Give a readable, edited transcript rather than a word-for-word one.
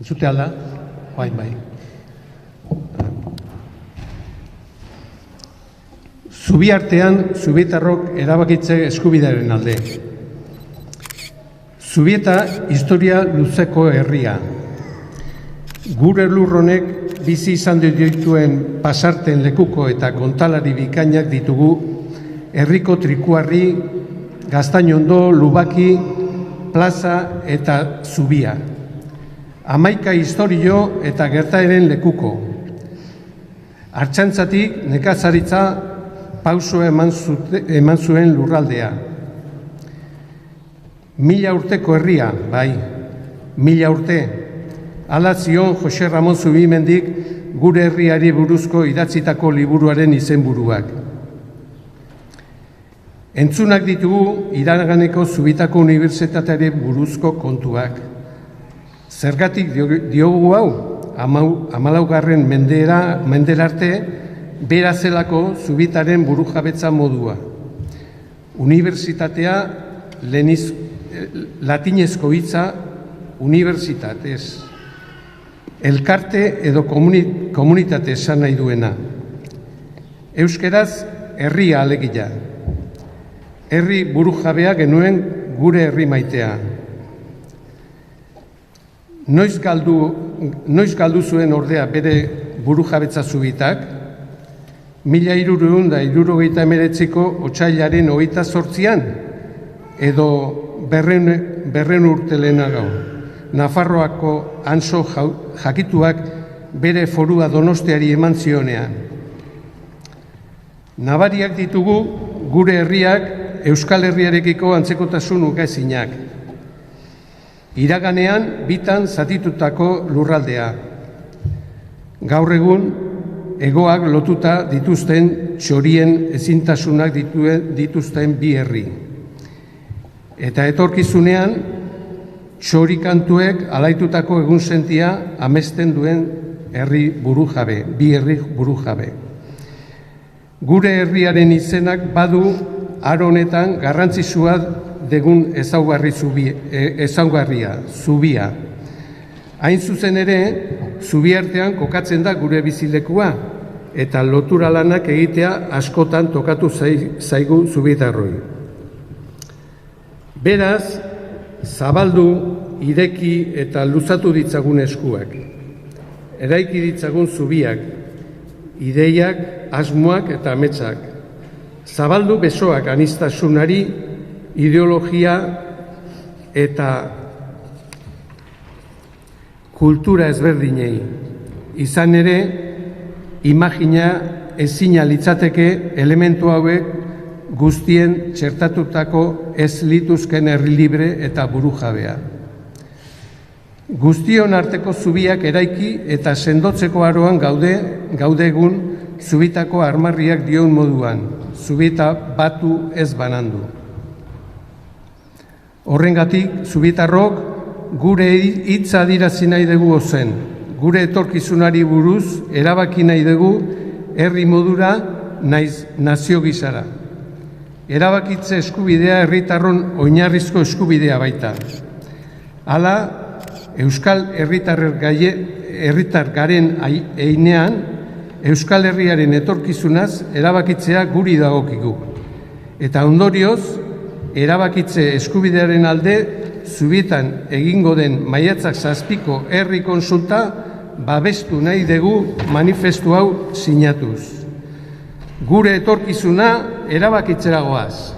Entzute alda? Bai. Zubiartean, Zubietarrok erabakitze eskubidearen alde. Zubieta historia luzeko herria. Gure lurronek bizi izan dituen pasarten lekuko eta kontalari bikainak ditugu herriko Trikuarri, Gaztainondo, Lubaki, Plaza eta Zubia. 11 historio eta gertaeren lekuko. Artxantzatik nekazaritza pauso eman zuen lurraldea. 1000 urteko herria, bai, 1000 urte. Hala zion Jose Ramon Zubimendik gure herriari buruzko idatzitako liburuaren izenburuak. Entzunak ditugu iraganeko Zubitako Unibertsitateari buruzko kontuak. Zergatik diogu hau, 14. mendera arte, bera zelako Zubitaren burujabetza modua. Unibertsitatea latinezko hitza unibertsitatez. Elkarte edo komunitate esan nahi duena. Euskeraz, herria alegia. Herri burujabea genuen gure herri maitea. Noiz galdu zuen ordea bere burujabetza Zubitak? 1379ko otsailaren 28an edo 200 urte lehenago. Nafarroako Antso jakituak bere forua Donostiari eman zionean. Nabariak ditugu gure herriak Euskal Herriarekiko antzekotasun ukaezinak. Iraganean bitan zatitutako lurraldea. Gaur egun hegoak lotuta dituzten txorien ezintasunak dituzten bi herri. Eta etorkizunean txorikantuek alaitutako egunsentia amesten duen herri burujabe, bi herri burujabe. Gure herriaren izenak badu aro honetan garrantzitsua degun ezaugarria, Zubia. Hain zuzen ere, Zubiartean kokatzen da gure bizilekua, eta lotura lanak egitea askotan tokatu zaigu Zubietarroi. Beraz, zabaldu, ireki eta luzatu ditzagun eskuak. Eraiki ditzagun Zubiak, ideiak, asmoak eta ametsak. Zabaldu besoak aniztasunari, ideologia eta kultura ezberdinei. Izan ere, imagina ezina litzateke elementu hauek guztien txertatutako ez lituzken herri libre eta burujabea. Guztion arteko Zubiak eraiki eta sendotzeko aroan gaude egun Zubitako armarriak dion moduan, Zubita batu ez banandu. Horrengatik, Zubietarrok gure hitza adirazi nahi dugu ozen, gure etorkizunari buruz erabaki nahi dugu herri modura naiz nazio gisara. Erabakitze eskubidea herritarron oinarrizko eskubidea baita. Hala, Euskal herritar garen einean, Euskal Herriaren etorkizunaz erabakitzea guri dagokigu. Eta ondorioz, erabakitze eskubidearen alde Zubietan egingo den maiatzak 7ko herri kontsulta babestu nahi dugu manifestu hau sinatuz. Gure etorkizuna erabakitzera goaz.